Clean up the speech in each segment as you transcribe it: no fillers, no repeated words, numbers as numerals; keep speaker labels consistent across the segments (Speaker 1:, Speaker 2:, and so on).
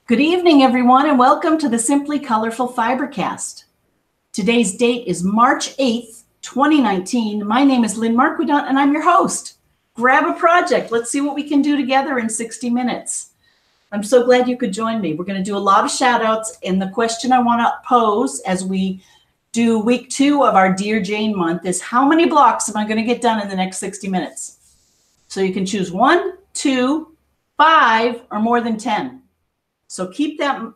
Speaker 1: Good evening, everyone, and welcome to the Simply Colorful FiberCast. Today's date is March 8th, 2019. My name is Lynn, and I'm your host. Grab a project. Let's see what we can do together in 60 minutes. I'm so glad you could join me. We're going to do a lot of shout outs, and the question I want to pose as we do week 2 of our Dear Jane month is how many blocks am I going to get done in the next 60 minutes? So you can choose 1, 2, 5, or more than 10. So keep a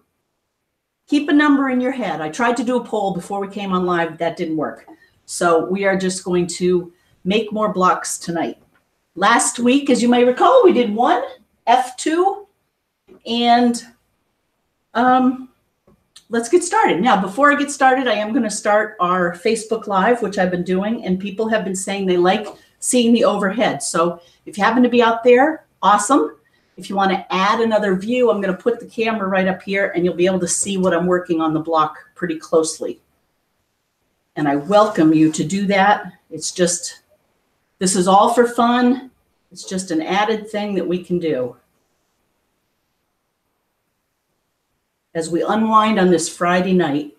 Speaker 1: number in your head. I tried to do a poll before we came on live. That didn't work. So we are just going to make more blocks tonight. Last week, as you may recall, we did 1, F2, and let's get started. Now, before I get started, I am going to start our Facebook Live, which I've been doing, and people have been saying they like seeing the overhead. So if you happen to be out there, awesome. If you want to add another view, I'm going to put the camera right up here and you'll be able to see what I'm working on the block pretty closely. And I welcome you to do that. It's just, this is all for fun. It's just an added thing that we can do as we unwind on this Friday night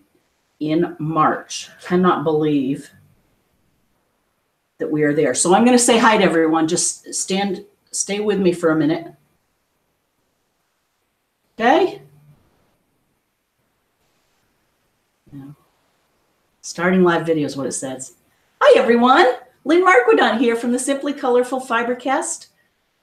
Speaker 1: in March. Cannot believe that we are there. So I'm going to say hi to everyone. Just stay with me for a minute. Okay. Now, starting live video is what it says. Hi, everyone. Lynn here from the Simply Colorful FiberCast.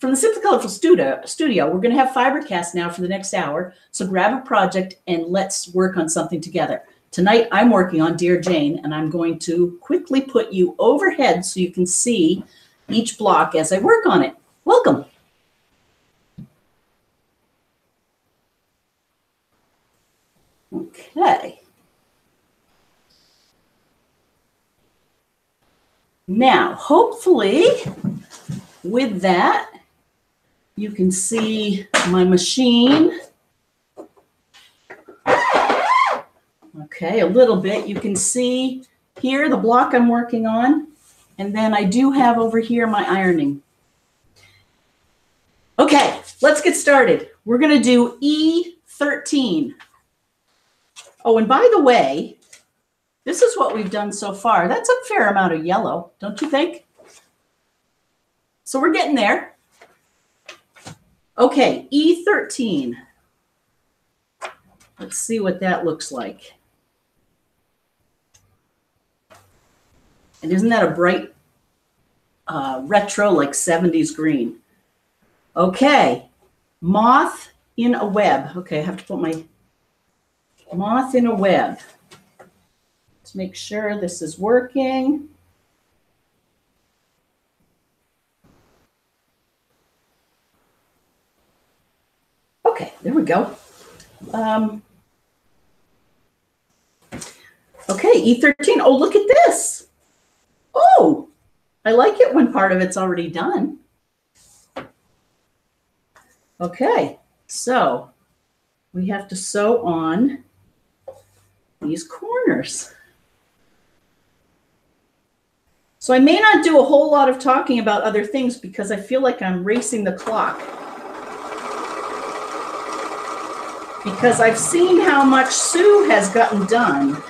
Speaker 1: From the Simply Colorful studio, we're going to have FiberCast now for the next hour. So grab a project and let's work on something together. Tonight, I'm working on Dear Jane, and I'm going to quickly put you overhead so you can see each block as I work on it. Welcome. Okay. Now, hopefully, with that, you can see my machine. Okay, a little bit. You can see here the block I'm working on, and then I do have over here my ironing. Okay, let's get started. We're going to do E13. Oh, and by the way, this is what we've done so far. That's a fair amount of yellow, don't you think? So we're getting there. Okay, E13. Let's see what that looks like. And isn't that a bright retro, like 70s green? Okay, moth in a web. Okay, I have to put my moth in a web. Let's make sure this is working. Okay, there we go. Okay, E13. Oh, look at this. Oh, I like it when part of it's already done. Okay, so we have to sew on these corners. So I may not do a whole lot of talking about other things because I feel like I'm racing the clock. Because I've seen how much Sue has gotten done.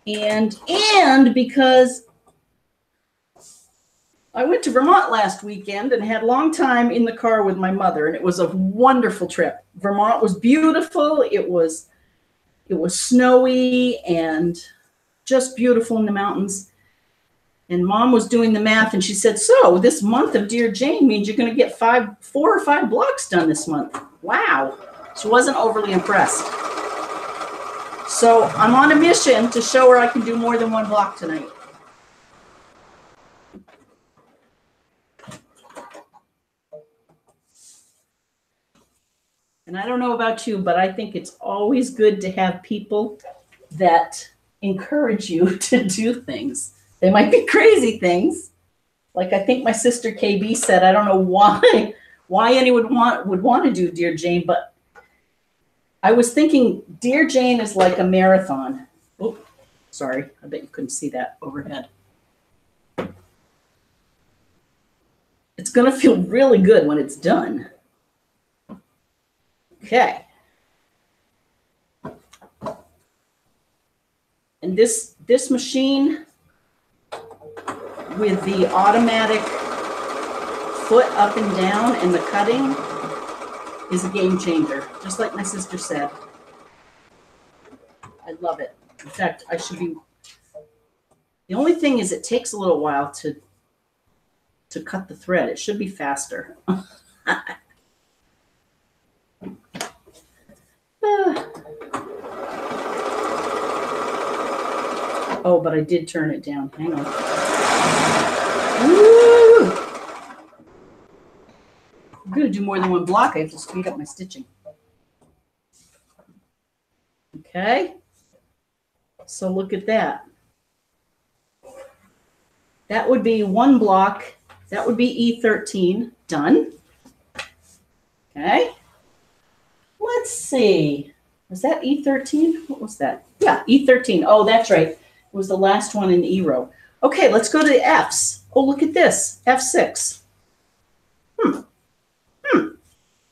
Speaker 1: And because I went to Vermont last weekend and had a long time in the car with my mother, and it was a wonderful trip. Vermont was beautiful. It was snowy and just beautiful in the mountains. And Mom was doing the math, and she said, so this month of Dear Jane means you're going to get 4 or 5 blocks done this month. Wow. She wasn't overly impressed. So I'm on a mission to show her I can do more than 1 block tonight. And I don't know about you, but I think it's always good to have people that encourage you to do things. They might be crazy things. Like I think my sister KB said, I don't know why anyone would want to do Dear Jane, but I was thinking Dear Jane is like a marathon. Oh, sorry. I bet you couldn't see that overhead. It's going to feel really good when it's done. Okay. And this machine with the automatic foot up and down and the cutting is a game changer, just like my sister said. I love it. In fact, I should be. The only thing is it takes a little while to cut the thread. It should be faster. Oh, but I did turn it down. Hang on. Woo! I'm going to do more than one block. I have to speed up my stitching. Okay. So look at that. That would be one block. That would be E13. Done. Okay. Let's see. Was that E13? What was that? Yeah, E13. Oh, that's right. It was the last one in E row. Okay, let's go to the Fs. Oh, look at this. F6. Oh,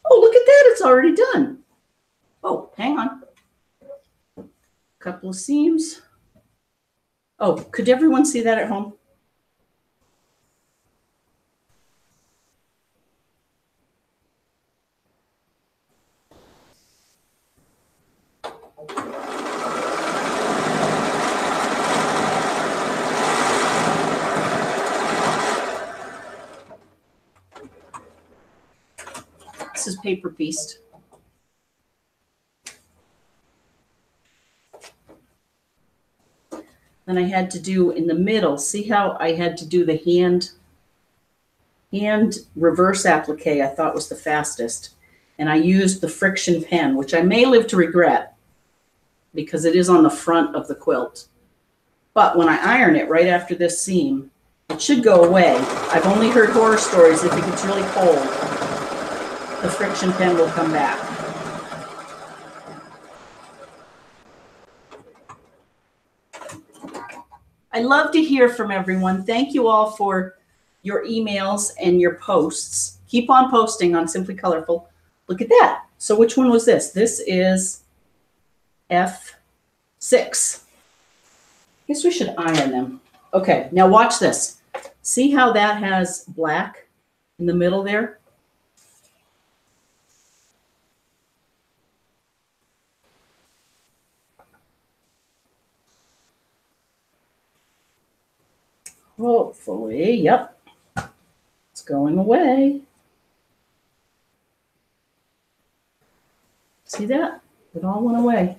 Speaker 1: look at that. It's already done. Oh, hang on. Couple of seams. Oh, could everyone see that at home? This is Paper Beast. Then I had to do in the middle. See how I had to do the hand reverse applique. I thought was the fastest. And I used the friction pen, which I may live to regret because it is on the front of the quilt. But when I iron it right after this seam, it should go away. I've only heard horror stories if it gets really cold, the friction pen will come back. I love to hear from everyone. Thank you all for your emails and your posts. Keep on posting on Simply Colorful. Look at that. So which one was this? This is F6. Guess we should iron them. Okay, now watch this. See how that has black in the middle there? Hopefully, yep. It's going away. See that? It all went away.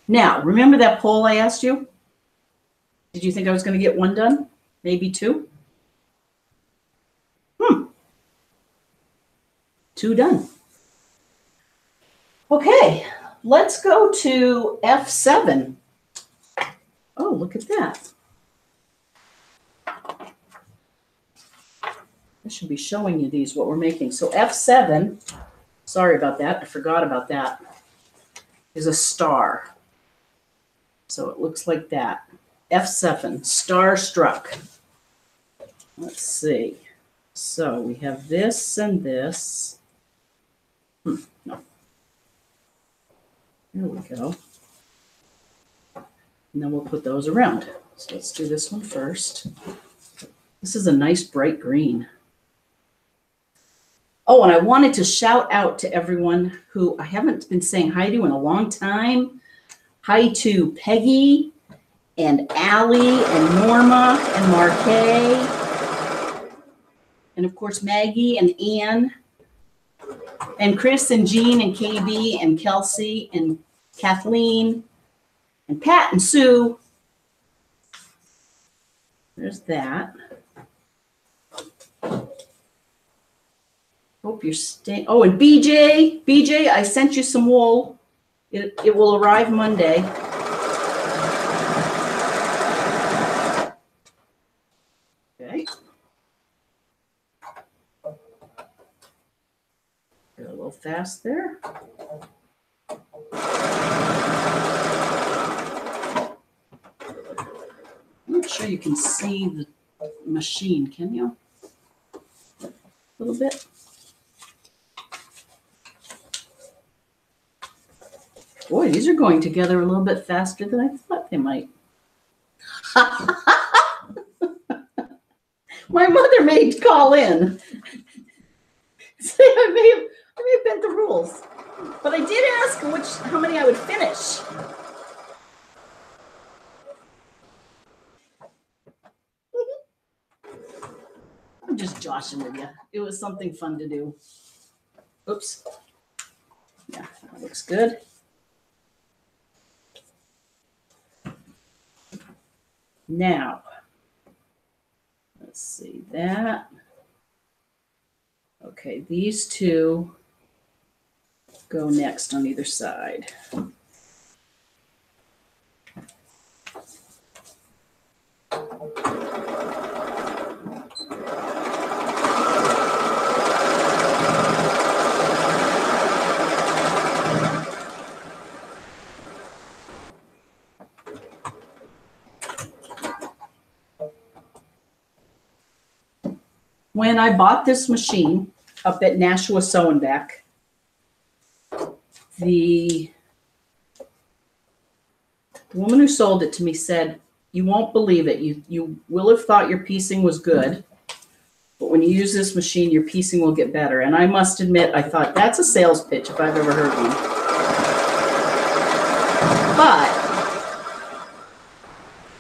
Speaker 1: Now, remember that poll I asked you? Did you think I was going to get one done? Maybe two? Two done. Okay, let's go to F7. Oh, look at that. I should be showing you these, what we're making. So F7, sorry about that, I forgot about that, is a star. So it looks like that. F7, star struck. Let's see. So we have this and this. No. There we go. And then we'll put those around. So let's do this one first. This is a nice bright green. Oh, and I wanted to shout out to everyone who I haven't been saying hi to in a long time. Hi to Peggy and Allie and Norma and Marquet. And of course, Maggie and Ann. And Chris and Jean and KB and Kelsey and Kathleen and Pat and Sue. There's that. Hope you're staying. Oh, and BJ. BJ, I sent you some wool. It will arrive Monday. Okay. Got a little fast there. I'm not sure you can see machine, can you? A little bit. Boy, these are going together a little bit faster than I thought they might. My mother may call in. Say I may have bent the rules, but I did ask how many I would finish. I'm just joshing with you. It was something fun to do. Oops. Yeah, that looks good. Now, let's see that. Okay, these two go next on either side. When I bought this machine up at Nashua Sew and Back, the woman who sold it to me said, "You won't believe it. You will have thought your piecing was good, but when you use this machine, your piecing will get better." And I must admit, I thought that's a sales pitch if I've ever heard one. But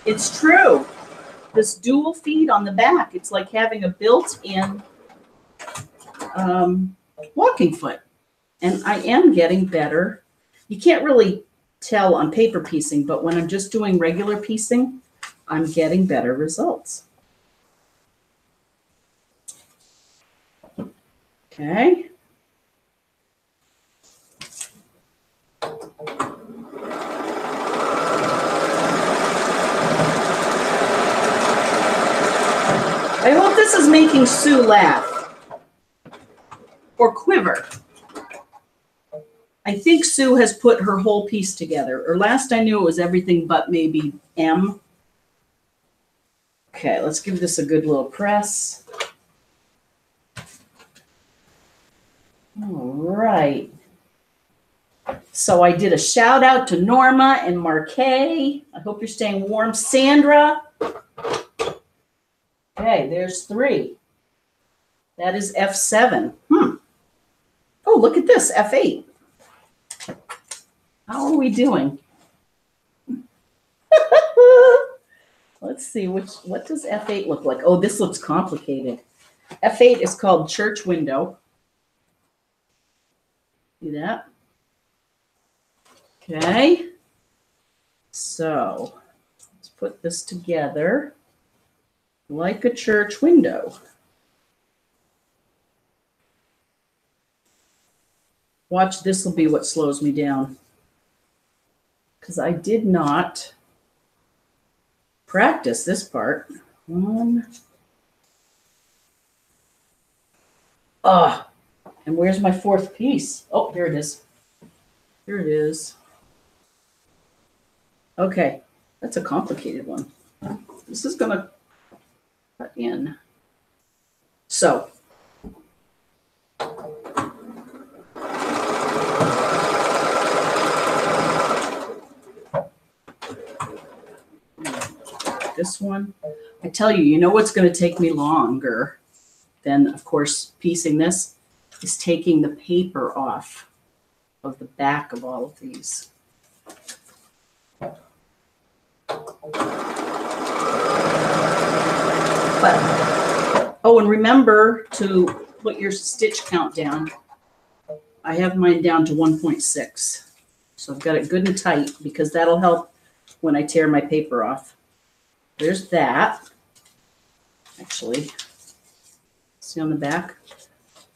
Speaker 1: it's true. This dual feed on the back, it's like having a built-in walking foot. And I am getting better. You can't really tell on paper piecing, but when I'm just doing regular piecing, I'm getting better results. Okay. I hope this is making Sue laugh or quiver. I think Sue has put her whole piece together, or last I knew it was everything but maybe M. Okay, let's give this a good little press. All right. So I did a shout out to Norma and Marquet. I hope you're staying warm. Sandra. Okay, there's 3. That is F7. Oh, look at this, F8. How are we doing? Let's see, what does F8 look like? Oh, this looks complicated. F8 is called church window. See that? Okay. So let's put this together like a church window. Watch, this will be what slows me down, because I did not practice this part. And where's my 4th piece? Oh, here it is. Here it is. Okay, that's a complicated one. This is going to cut in. So, this one, I tell you, you know what's going to take me longer than, of course, piecing this is taking the paper off of the back of all of these. But, oh, and remember to put your stitch count down. I have mine down to 1.6. So I've got it good and tight, because that'll help when I tear my paper off. There's that. Actually, see on the back?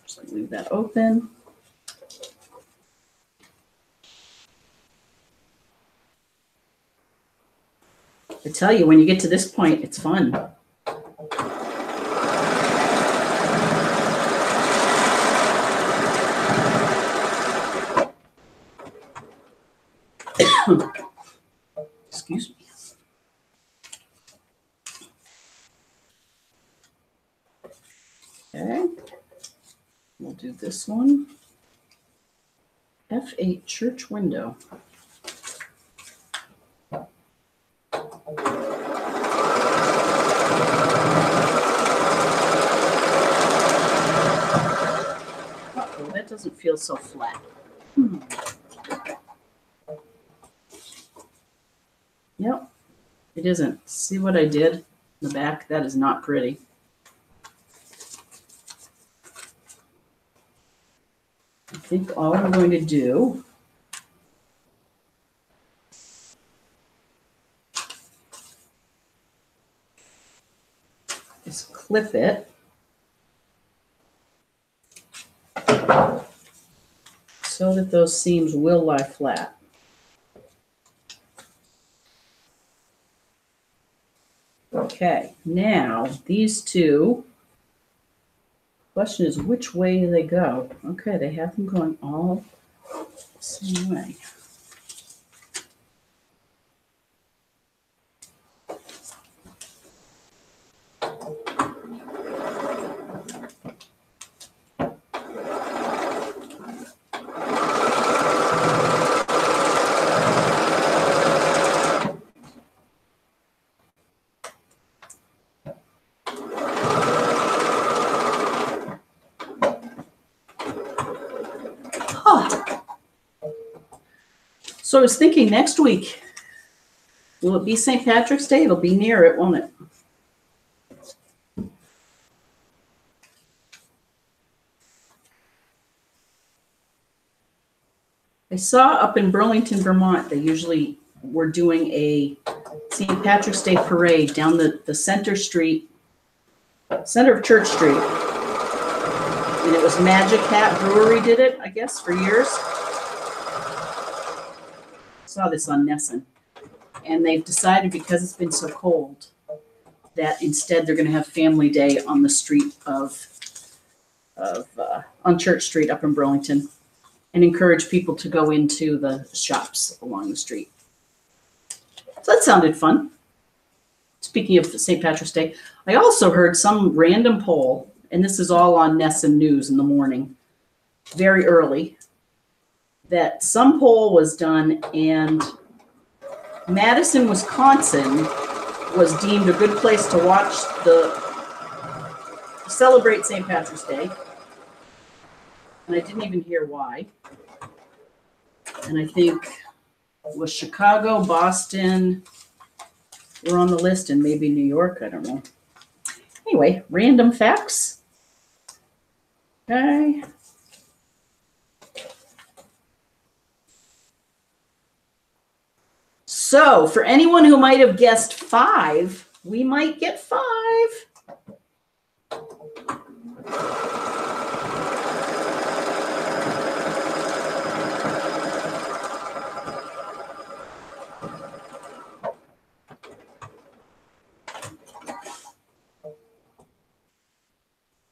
Speaker 1: Just leave that open. I tell you, when you get to this point, it's fun. Excuse me. Okay, we'll do this one. F8 church window. Uh-oh, that doesn't feel so flat. Yep, it isn't. See what I did in the back? That is not pretty. I think all I'm going to do is clip it so that those seams will lie flat. Okay, now these two, question is which way do they go? Okay, they have them going all the same way. So I was thinking next week, will it be St. Patrick's Day? It'll be near it, won't it? I saw up in Burlington, Vermont, they usually were doing a St. Patrick's Day parade down the center of Church Street. And it was Magic Hat Brewery did it, I guess, for years. Saw this on Nesson. And they've decided, because it's been so cold, that instead they're going to have Family Day on the street on Church Street up in Burlington, and encourage people to go into the shops along the street. So that sounded fun. Speaking of St. Patrick's Day, I also heard some random poll, and this is all on Nesson News in the morning, very early, that some poll was done and Madison, Wisconsin was deemed a good place to watch celebrate St. Patrick's Day. And I didn't even hear why. And I think it was Chicago, Boston were on the list, and maybe New York, I don't know. Anyway, random facts. Okay. So for anyone who might have guessed 5, we might get 5.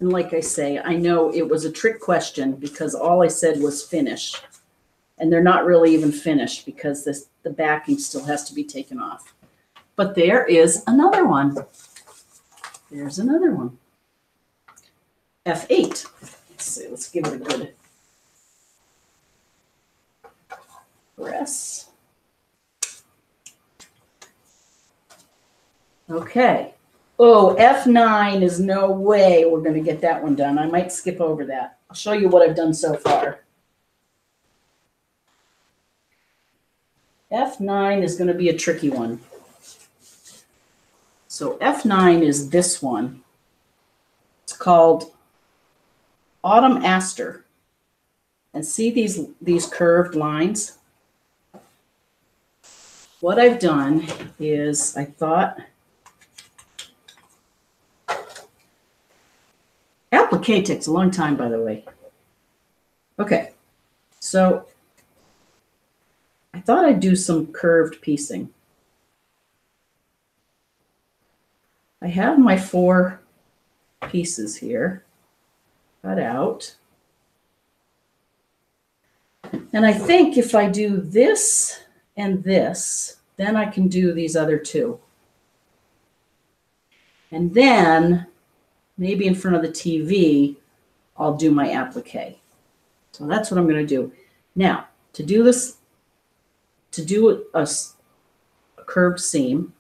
Speaker 1: And like I say, I know it was a trick question because all I said was finish. And they're not really even finished because the backing still has to be taken off. But there is another one. There's another one. F8. Let's see, let's give it a good press. Okay. Oh, F9 is no way we're going to get that one done. I might skip over that. I'll show you what I've done so far. F9 is going to be a tricky one. So F9 is this one. It's called Autumn Aster. And see these curved lines? What I've done is I thought, applique takes a long time, by the way. Okay, so I thought I'd do some curved piecing. I have my 4 pieces here cut out. And I think if I do this and this, then I can do these other 2. And then maybe in front of the TV, I'll do my applique. So that's what I'm going to do. Now, to do this, to do a curved seam,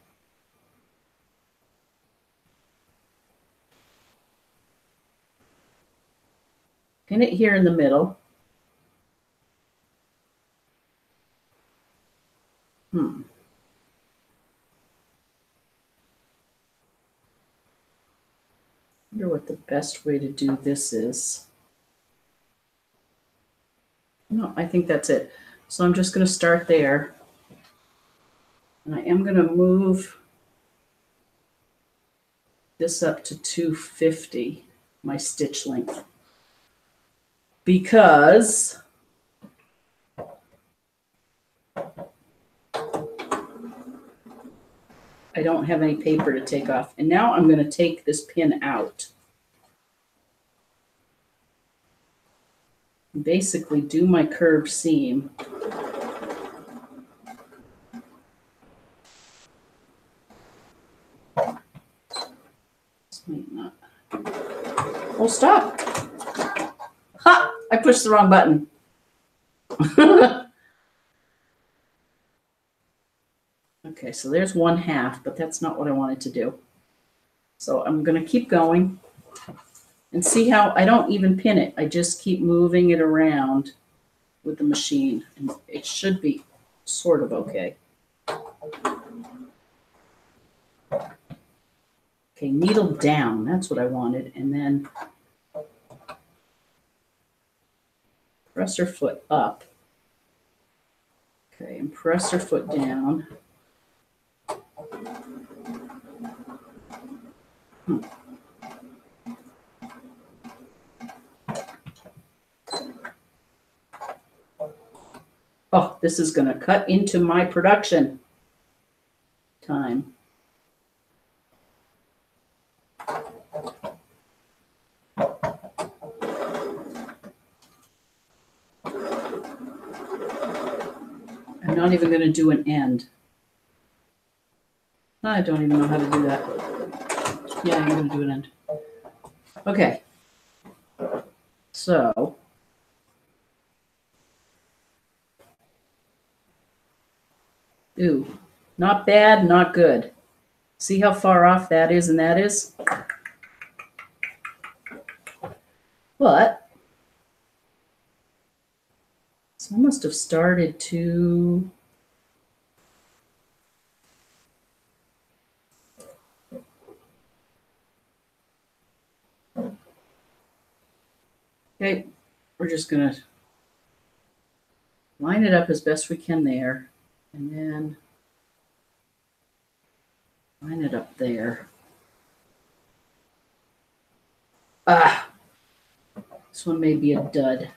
Speaker 1: pin it here in the middle. I wonder what the best way to do this is. No, I think that's it. So I'm just going to start there. And I am going to move this up to 250, my stitch length. Because I don't have any paper to take off. And now I'm going to take this pin out. And basically do my curved seam. This might not. Oh, stop. Ha! I pushed the wrong button. Okay, so there's 1/2, but that's not what I wanted to do. So I'm going to keep going and see how I don't even pin it. I just keep moving it around with the machine, and it should be sort of okay. Okay, needle down, that's what I wanted, and then press her foot up. Okay, and press her foot down. Oh, this is going to cut into my production time. I'm not even going to do an end. I don't even know how to do that. Yeah, I'm going to do an end. Okay. So ooh, not bad, not good. See how far off that is and that is? But, so I must have started to, okay, we're just going to line it up as best we can there, and then line it up there. Ah, this one may be a dud.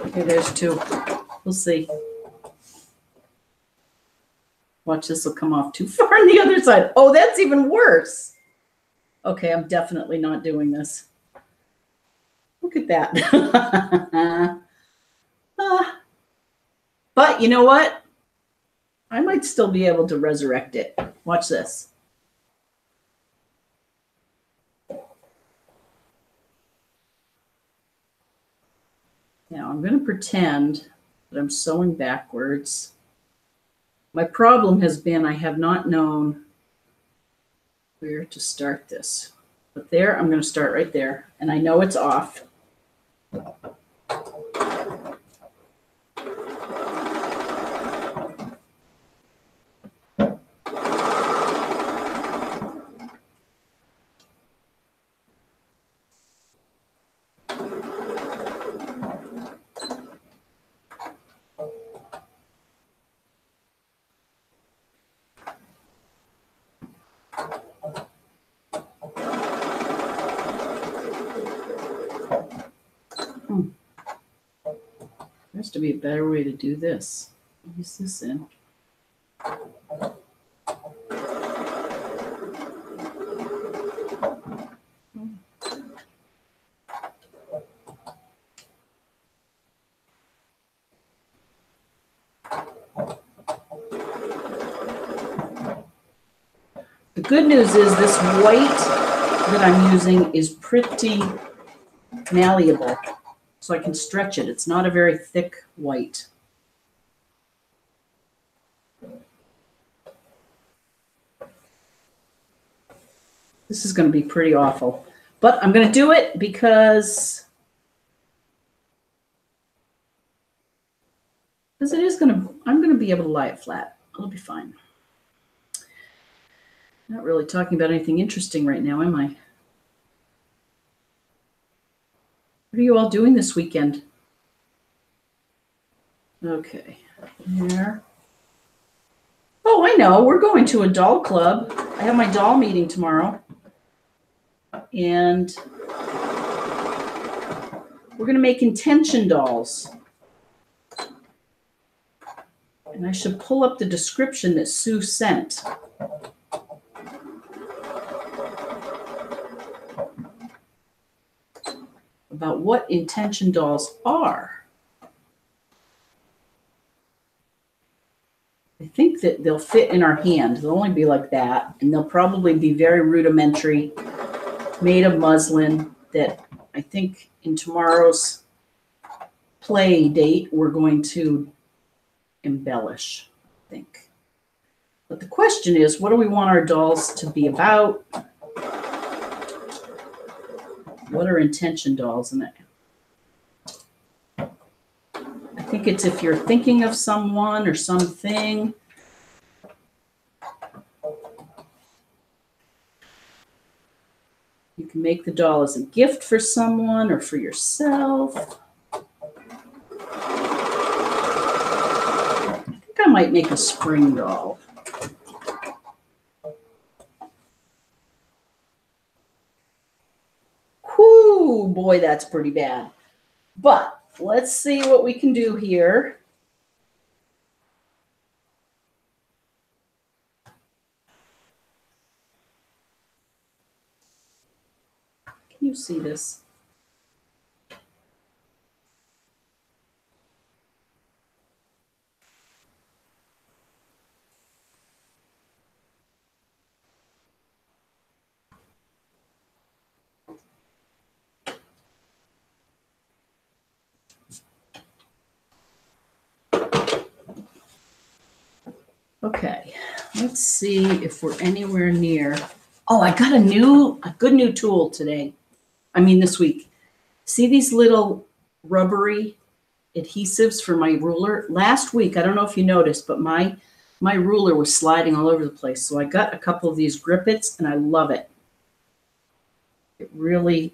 Speaker 1: Okay, there's 2. We'll see. Watch, this will come off too far on the other side. Oh, that's even worse. Okay, I'm definitely not doing this. Look at that. But you know what? I might still be able to resurrect it. Watch this. Now I'm going to pretend that I'm sewing backwards. My problem has been I have not known where to start this. But there, I'm going to start right there. And I know it's off. has to be a better way to do this. Use this in. The good news is this white that I'm using is pretty malleable, so I can stretch it. It's not a very thick white. This is going to be pretty awful, but I'm going to do it because it is going to, I'm going to be able to lie it flat. It'll be fine. Not really talking about anything interesting right now, am I? What are you all doing this weekend? Okay, there. Oh, I know. We're going to a doll club. I have my doll meeting tomorrow. And we're going to make intention dolls. And I should pull up the description that Sue sent. About what intention dolls are. I think that they'll fit in our hand. They'll only be like that, and they'll probably be very rudimentary, made of muslin that I think in tomorrow's play date we're going to embellish, I think. But the question is, what do we want our dolls to be about? What are intention dolls in it? I think it's if you're thinking of someone or something. You can make the doll as a gift for someone or for yourself. I think I might make a spring doll. Whoo, boy, that's pretty bad. But let's see what we can do here. Can you see this? Okay, let's see if we're anywhere near. Oh, I got a good new tool today. I mean, this week. See these little rubbery adhesives for my ruler? Last week, I don't know if you noticed, but my ruler was sliding all over the place. So I got a couple of these Grip-Its, and I love it. It really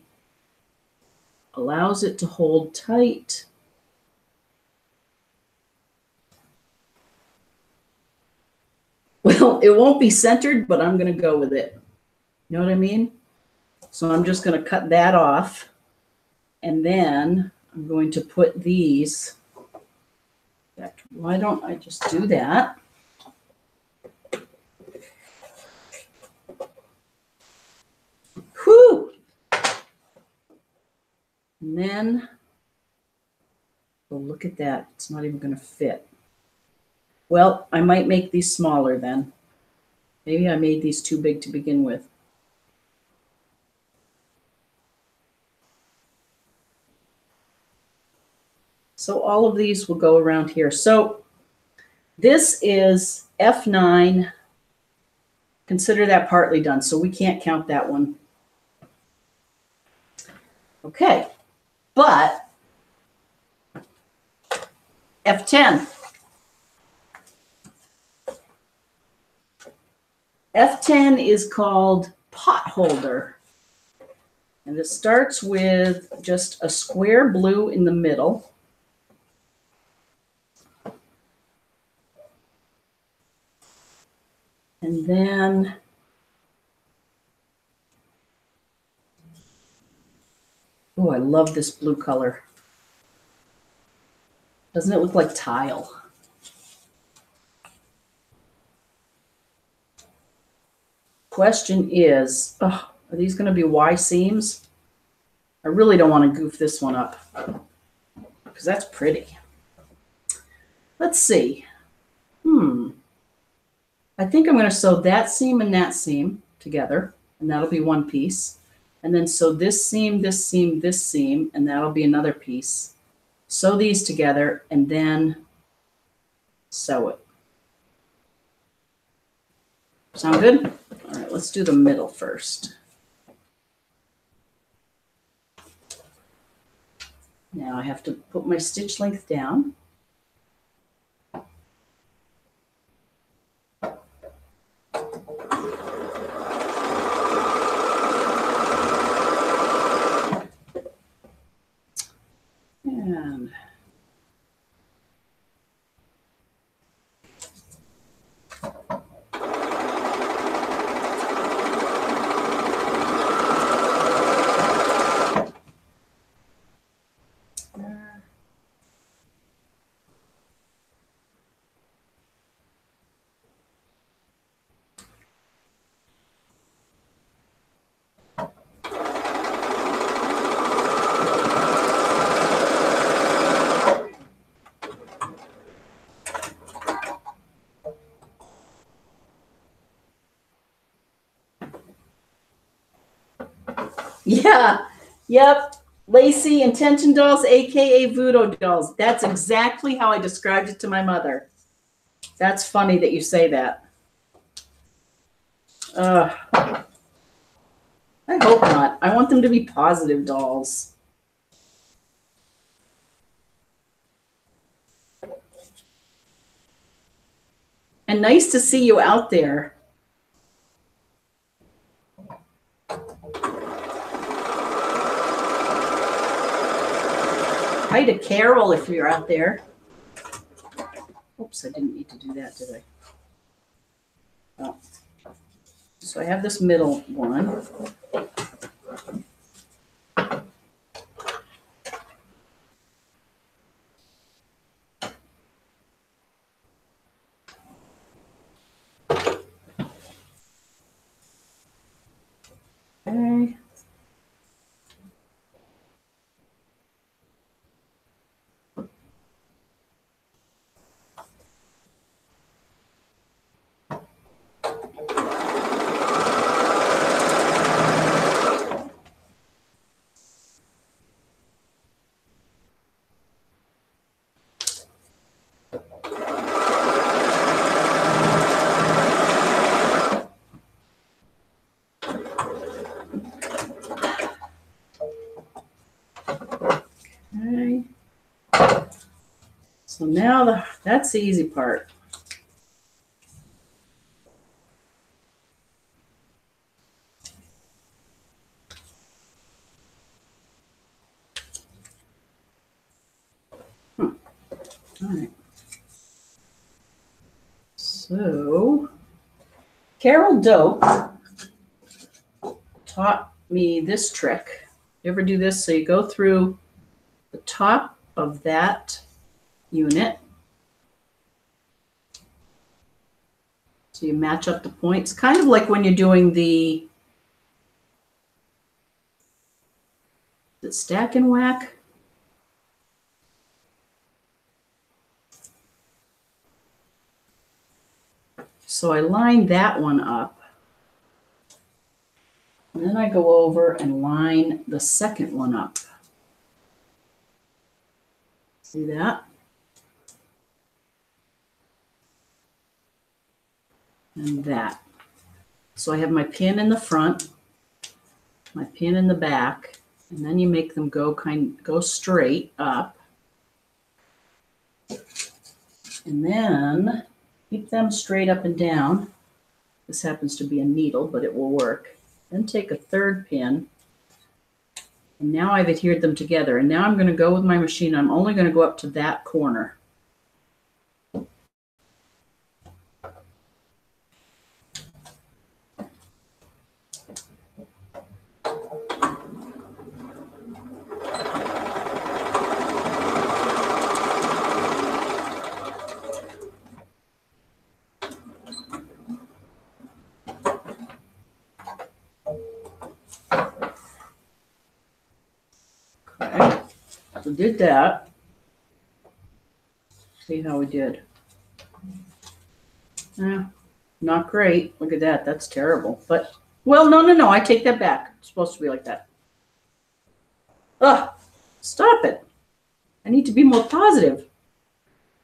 Speaker 1: allows it to hold tight. Well, it won't be centered, but I'm going to go with it. You know what I mean? So I'm just going to cut that off. And then I'm going to put these back. Why don't I just do that? Whew! And then, oh, look at that. It's not even going to fit. Well, I might make these smaller then. Maybe I made these too big to begin with. So all of these will go around here. So this is F9. Consider that partly done, so we can't count that one. Okay, but F10. F10 is called pot holder. And it starts with just a square blue in the middle. And then oh, I love this blue color. Doesn't it look like tile? Question is, are these going to be Y seams? I really don't want to goof this one up because that's pretty. Let's see. I think I'm going to sew that seam and that seam together, and that'll be one piece. And then sew this seam, this seam, this seam, and that'll be another piece. Sew these together and then sew it. Sound good? All right, let's do the middle first. Now I have to put my stitch length down. And yeah, yep, Lacey intention dolls, aka voodoo dolls. That's exactly how I described it to my mother. That's funny that you say that. I hope not. I want them to be positive dolls. And nice to see you out there. Hi to Carol if you're out there. Oops, I didn't need to do that, did I? Oh. So I have this middle one. Okay. Okay. So now that's the easy part. All right. So Carol Doak taught me this trick. You ever do this? So you go through the top of that unit. So you match up the points, kind of like when you're doing the stack and whack. So I line that one up. And then I go over and line the second one up. See that? And that. So I have my pin in the front, my pin in the back, and then you make them go straight up. And then keep them straight up and down. This happens to be a needle, but it will work. Then take a third pin. And now I've adhered them together. And now I'm going to go with my machine. I'm only going to go up to that corner. So did that. See how we did. Not great. Look at that. That's terrible. But, well, no. I take that back. It's supposed to be like that. Ugh. Stop it. I need to be more positive.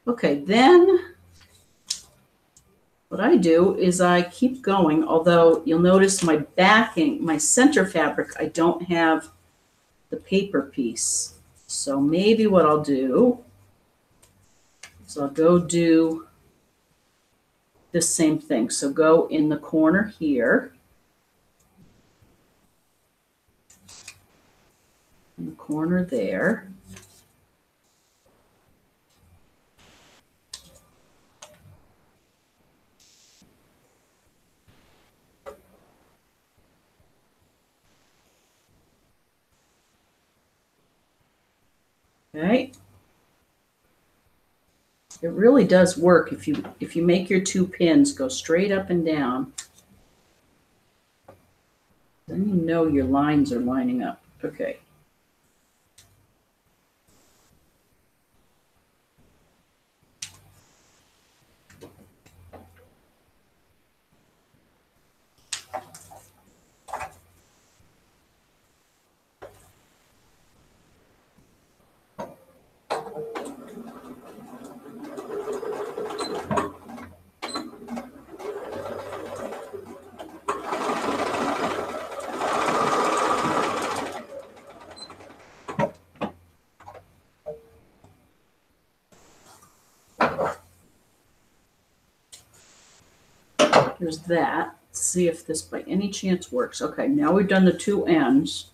Speaker 1: Okay, then what I do is I keep going, although you'll notice my backing, my center fabric, I don't have the paper piece. So maybe what I'll do is I'll go do this same thing. So go in the corner here. In the corner there. Okay. It really does work if you make your two pins go straight up and down. Then you know your lines are lining up. Okay. There's that. Let's see if this by any chance works. Okay, now we've done the two ends.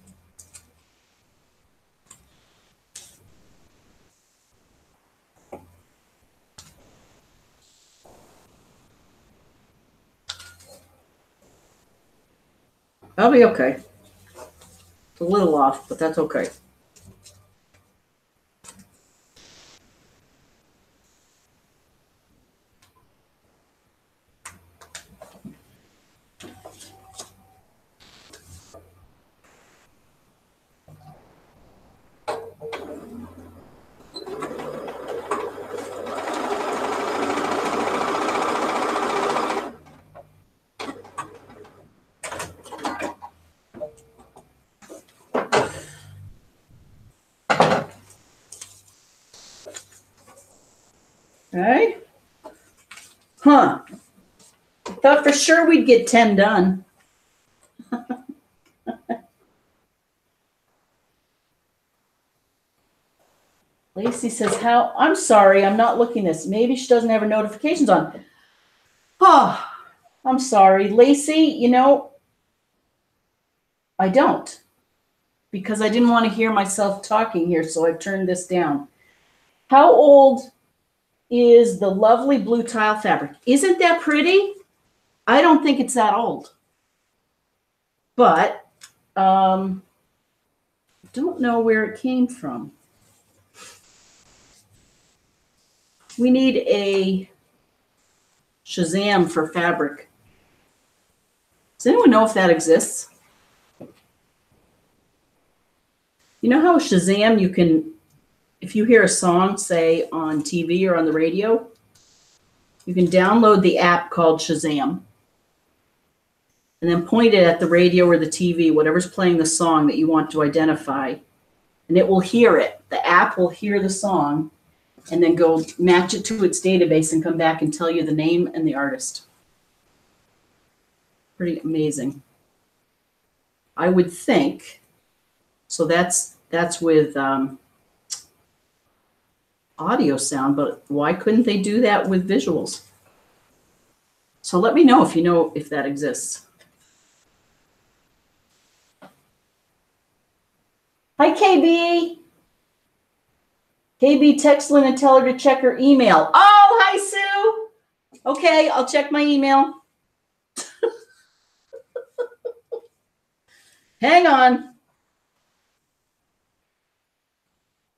Speaker 1: That'll be okay. It's a little off, but that's okay. Okay. Huh. Thought for sure we'd get 10 done. Lacey says, how? I'm sorry, I'm not looking this. Maybe she doesn't have her notifications on. Oh, I'm sorry. Lacey, you know, I don't. Because I didn't want to hear myself talking here, so I've turned this down. How old is the lovely blue tile fabric? Isn't that pretty? I don't think it's that old. But don't know where it came from. We need a Shazam for fabric. Does anyone know if that exists? You know how Shazam, you can, if you hear a song, say on TV or on the radio, you can download the app called Shazam and then point it at the radio or the TV, whatever's playing the song that you want to identify, and it will hear it. The app will hear the song and then go match it to its database and come back and tell you the name and the artist. Pretty amazing. I would think. So that's with audio sound, but why couldn't they do that with visuals? So let me know if you know if that exists. Hi, KB. KB, text Lynn and tell her to check her email. Oh, hi, Sue. Okay, I'll check my email. Hang on.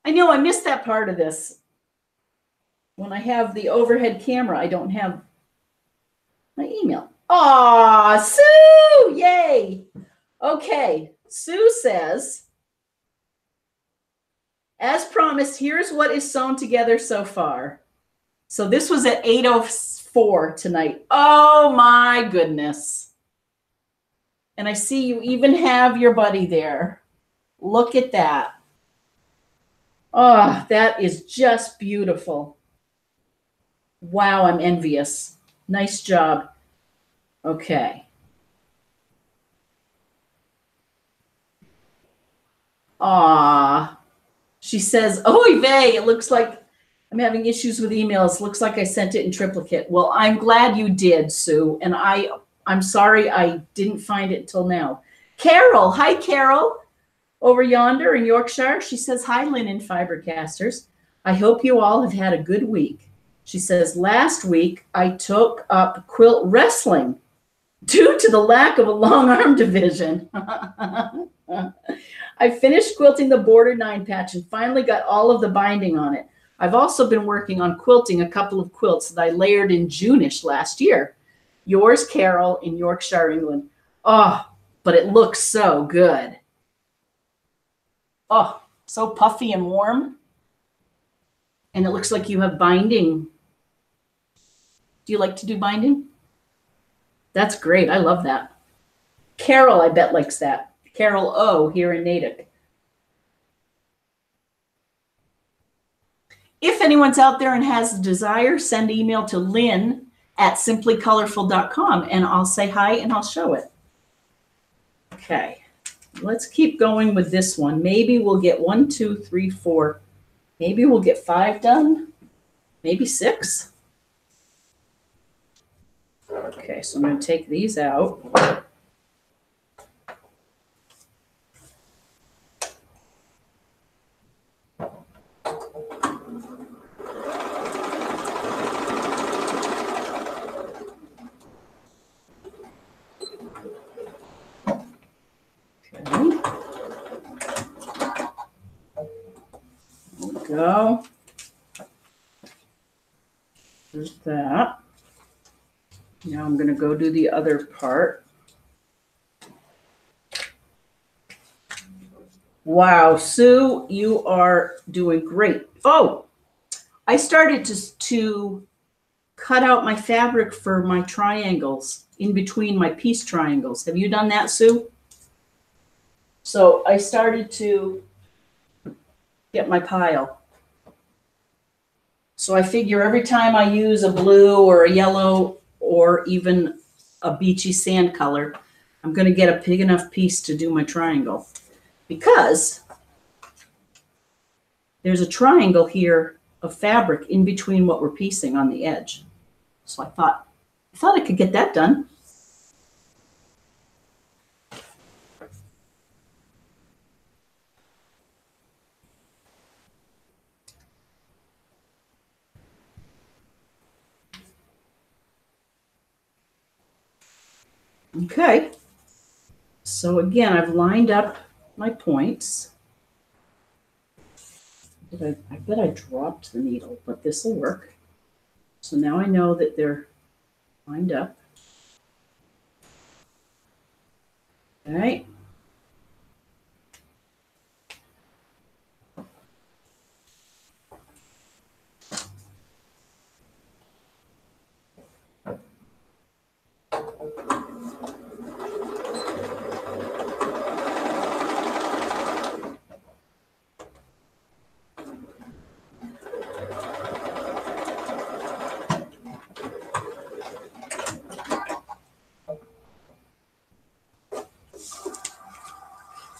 Speaker 1: I know I missed that part of this. When I have the overhead camera, I don't have my email. Aw, Sue! Yay! Okay, Sue says, As promised, here's what is sewn together so far. So this was at 8:04 tonight. Oh my goodness. And I see you even have your buddy there. Look at that. Oh, that is just beautiful. Wow, I'm envious. Nice job. Okay. Ah, she says, oy vey, it looks like I'm having issues with emails. Looks like I sent it in triplicate. Well, I'm glad you did, Sue. And I'm sorry I didn't find it until now. Carol, hi, Carol, over yonder in Yorkshire. She says, hi, Lynn and FiberCasters. I hope you all have had a good week. She says, last week I took up quilt wrestling due to the lack of a long arm division. I finished quilting the border 9 patch and finally got all of the binding on it. I've also been working on quilting a couple of quilts that I layered in June-ish last year. Yours, Carol, in Yorkshire, England. Oh, but it looks so good. Oh, so puffy and warm. And it looks like you have binding. Do you like to do binding? That's great. I love that. Carol, I bet, likes that. Carol O here in Natick. If anyone's out there and has a desire, send an email to Lynn at simplycolorful.com and I'll say hi and I'll show it. Okay, let's keep going with this one. Maybe we'll get 1, 2, 3, 4. Maybe we'll get 5 done. Maybe 6. Okay, so I'm going to take these out. Go. There's that. Now I'm going to go do the other part. Wow, Sue, you are doing great. Oh, I started to cut out my fabric for my triangles in between my piece triangles. Have you done that, Sue? So I started to get my pile. So I figure every time I use a blue or a yellow or even a beachy sand color, I'm going to get a big enough piece to do my triangle. Because there's a triangle here of fabric in between what we're piecing on the edge. So I thought I could get that done. Okay, so again, I've lined up my points. I bet I dropped the needle, but this will work. So now I know that they're lined up. Okay.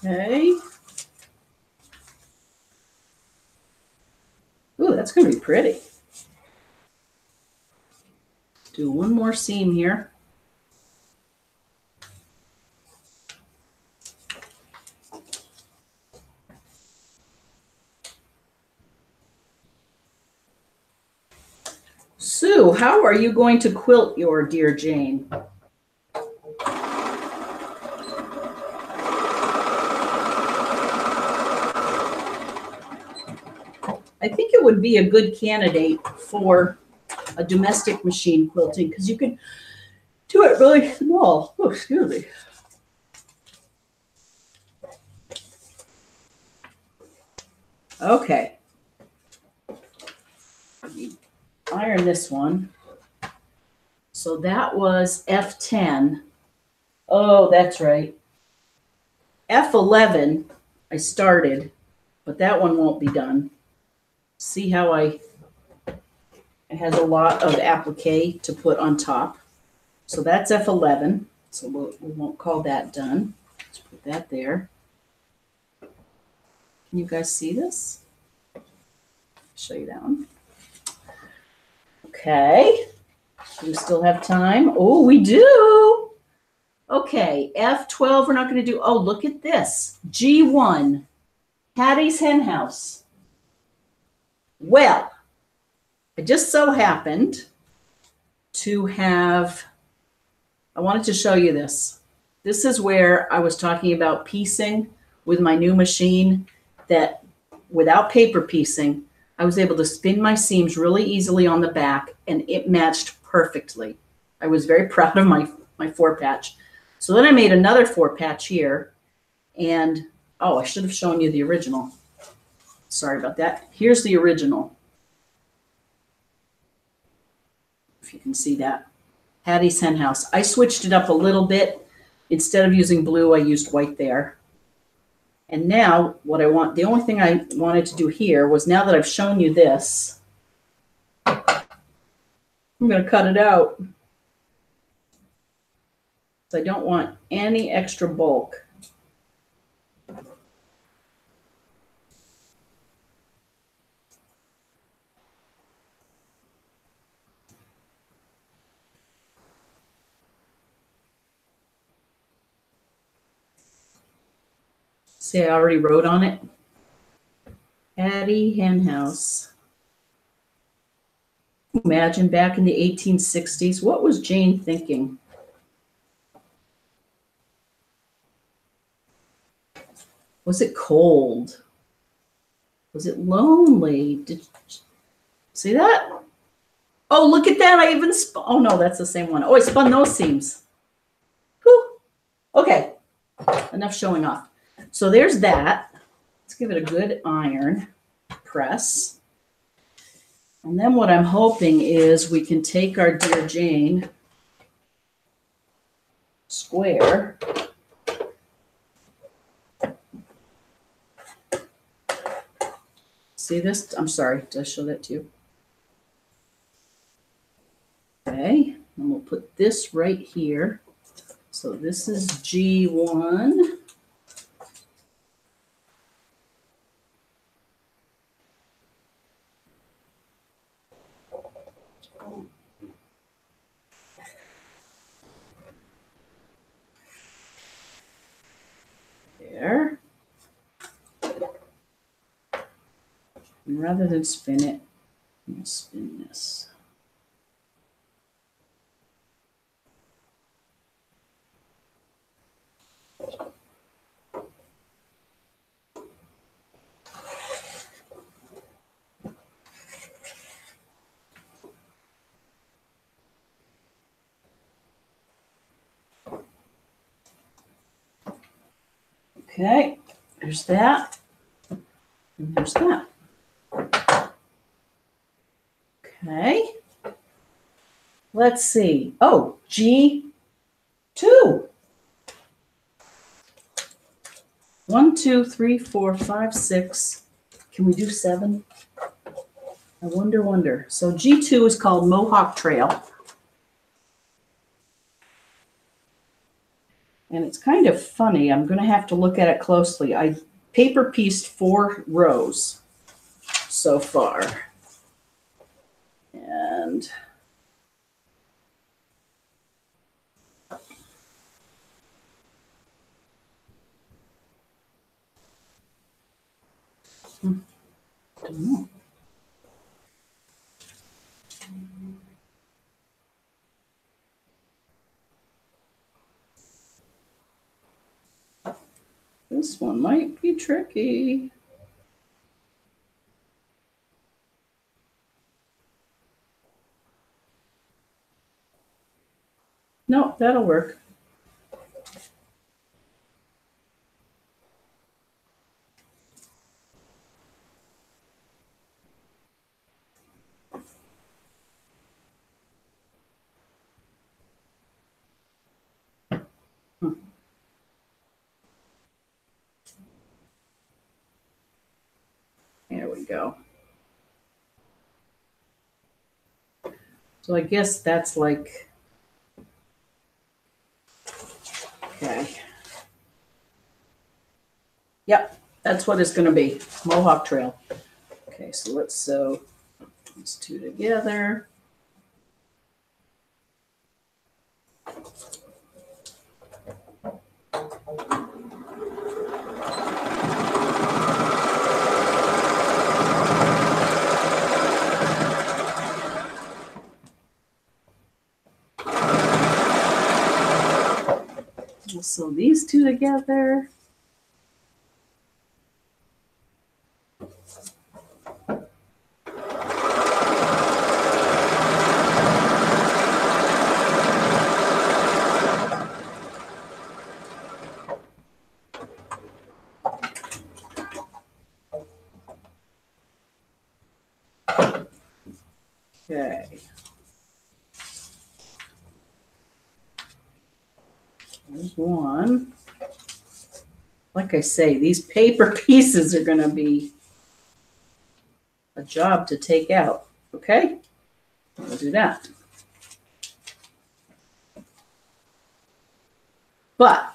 Speaker 1: Okay. Ooh, that's going to be pretty. Do one more seam here. Sue, how are you going to quilt your Dear Jane? I think it would be a good candidate for a domestic machine quilting because you can do it really small. Oh, excuse me. Okay. Iron this one. So that was F10. Oh, that's right. F11 I started, but that one won't be done. See how it has a lot of applique to put on top. So that's F11. So we won't call that done. Let's put that there. Can you guys see this? Show you that one. Okay. Do we still have time? Oh, we do. Okay, F12 we're not going to do. Oh, look at this. G1, Hattie's Hen House. Well, I just so happened to have, I wanted to show you this. This is where I was talking about piecing with my new machine, that without paper piecing, I was able to spin my seams really easily on the back, and it matched perfectly. I was very proud of my 4-patch. So then I made another 4-patch here, and oh, I should have shown you the original. Sorry about that. Here's the original. If you can see that. Hattie's Hen House. I switched it up a little bit. Instead of using blue, I used white there. And now what I want, the only thing I wanted to do here was, now that I've shown you this, I'm going to cut it out. I don't want any extra bulk. See, I already wrote on it. Hattie Hen House. Imagine back in the 1860s. What was Jane thinking? Was it cold? Was it lonely? Did see that? Oh, look at that. I even spun. Oh, no, that's the same one. Oh, I spun those seams. Whew. Okay, enough showing off. So there's that. Let's give it a good iron press. And then what I'm hoping is we can take our Dear Jane square. See this? I'm sorry, did I show that to you? Okay, and we'll put this right here. So this is G1. There. And rather than spin it, I'm going to spin this. Okay, there's that, and there's that. Okay, let's see. Oh, G2. 1, 2, 3, 4, 5, 6. Can we do 7? I wonder. So G2 is called Mohawk Trail. And it's kind of funny. I'm going to have to look at it closely. I paper pieced 4 rows so far. And I don't know. This one might be tricky. No, that'll work. There we go. So I guess that's like, okay. Yep, that's what it's going to be, Mohawk Trail. Okay, so let's sew these two together. We'll sew these two together. Okay. There's one. Like I say, these paper pieces are going to be a job to take out. Okay? We'll do that. But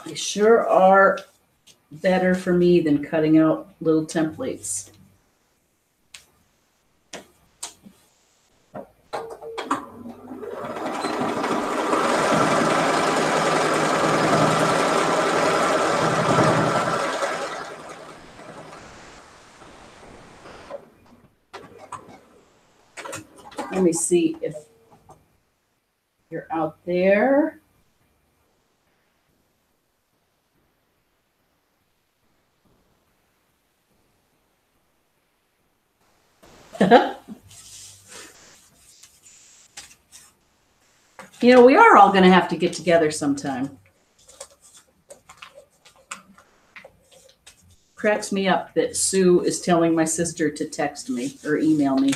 Speaker 1: they sure are better for me than cutting out little templates. Let me see if you're out there. You know, we are all going to have to get together sometime. Cracks me up that Sue is telling my sister to text me or email me.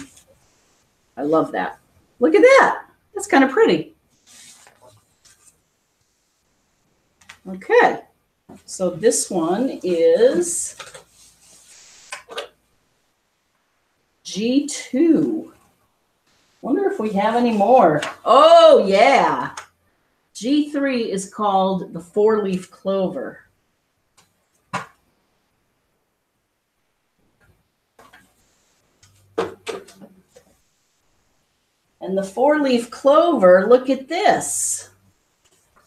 Speaker 1: I love that. Look at that. That's kind of pretty. Okay. So this one is G2. Wonder if we have any more. Oh, yeah. G3 is called the four-leaf clover. And the four-leaf clover, look at this.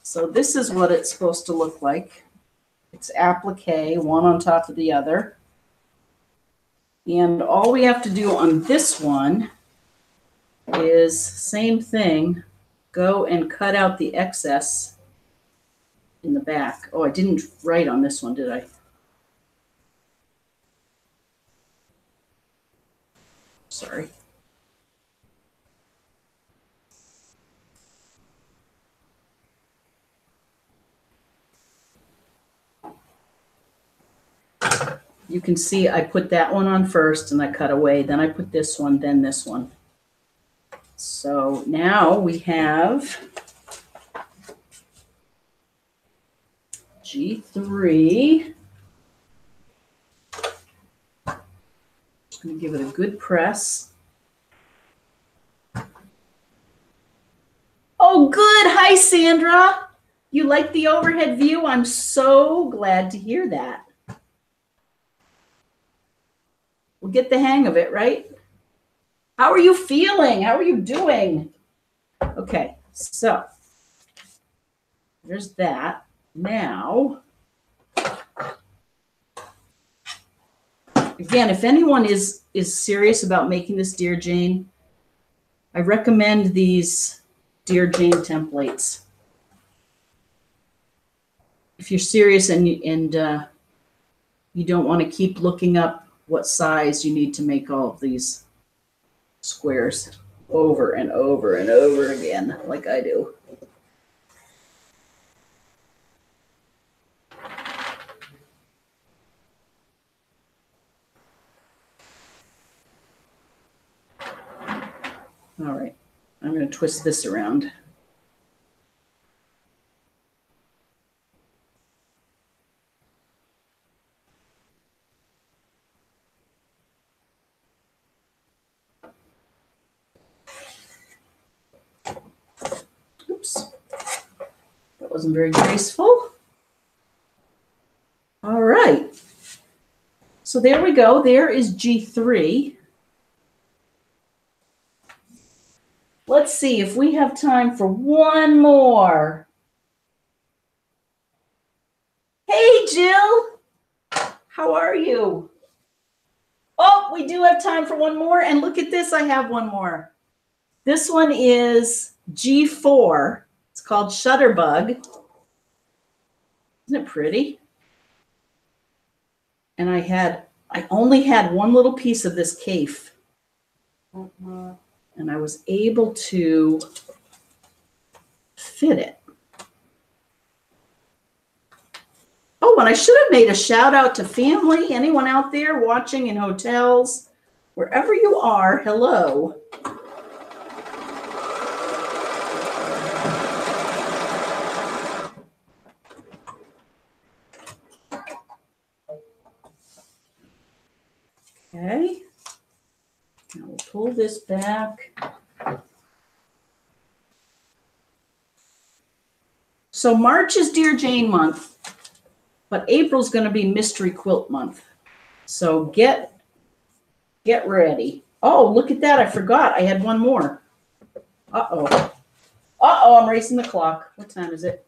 Speaker 1: So this is what it's supposed to look like. It's applique, one on top of the other. And all we have to do on this one is same thing, go and cut out the excess in the back. Oh, I didn't write on this one, did I? Sorry. You can see I put that one on first and I cut away. Then I put this one, then this one. So now we have G3. I'm going to give it a good press. Oh, good. Hi, Sandra. You like the overhead view? I'm so glad to hear that. We'll get the hang of it, right? How are you feeling? How are you doing? Okay, so there's that. Now, again, if anyone is serious about making this Dear Jane, I recommend these Dear Jane templates. If you're serious and you don't want to keep looking up what size you need to make all of these squares over and over and over again, like I do. All right, I'm going to twist this around. wasn't very graceful. All right. So there we go. There is G3. Let's see if we have time for one more. Hey, Jill. How are you? Oh, we do have time for one more. And look at this. I have one more. This one is G4. It's called Shutterbug. Isn't it pretty? And I only had one little piece of this caif. And I was able to fit it. Oh, and I should have made a shout out to family. Anyone out there watching in hotels, wherever you are, hello. Okay. Now we'll pull this back. So March is Dear Jane month, but April's going to be Mystery Quilt month. So get ready. Oh, look at that. I forgot. I had one more. Uh-oh. Uh-oh, I'm racing the clock. What time is it?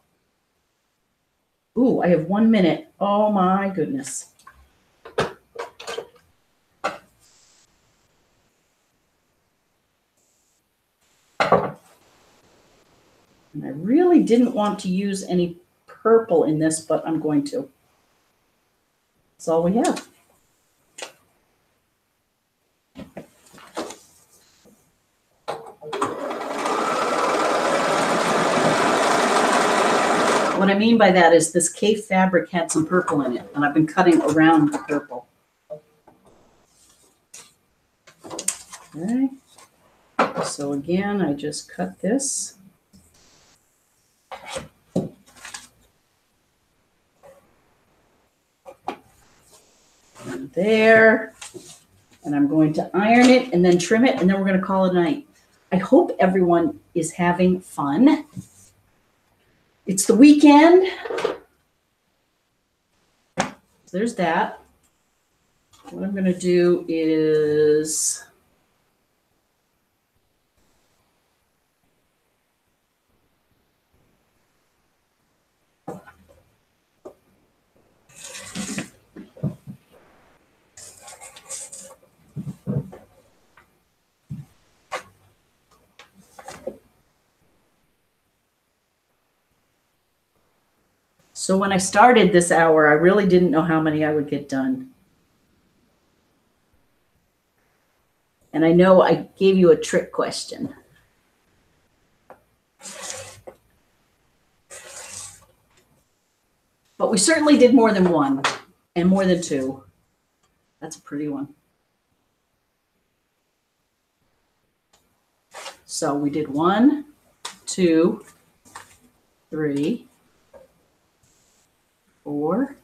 Speaker 1: Ooh, I have 1 minute. Oh, my goodness. And I really didn't want to use any purple in this, but I'm going to. That's all we have. What I mean by that is this caif fabric had some purple in it, and I've been cutting around the purple. Okay. So again, I just cut this. And there. And I'm going to iron it and then trim it, and then we're going to call it a night. I hope everyone is having fun. It's the weekend. So there's that. What I'm going to do is so when I started this hour, I really didn't know how many I would get done. And I know I gave you a trick question. But we certainly did more than one and more than two. That's a pretty one. So we did 1, 2, 3, 4,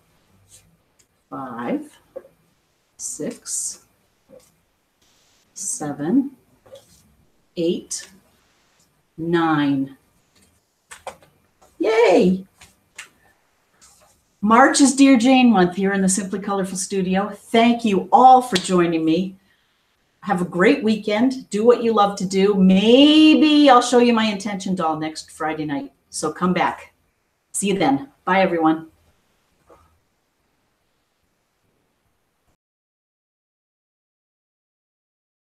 Speaker 1: 5, 6, 7, 8, 9. Yay! March is Dear Jane month here in the Simply Colorful studio. Thank you all for joining me. Have a great weekend. Do what you love to do. Maybe I'll show you my intention doll next Friday night. So come back. See you then. Bye, everyone.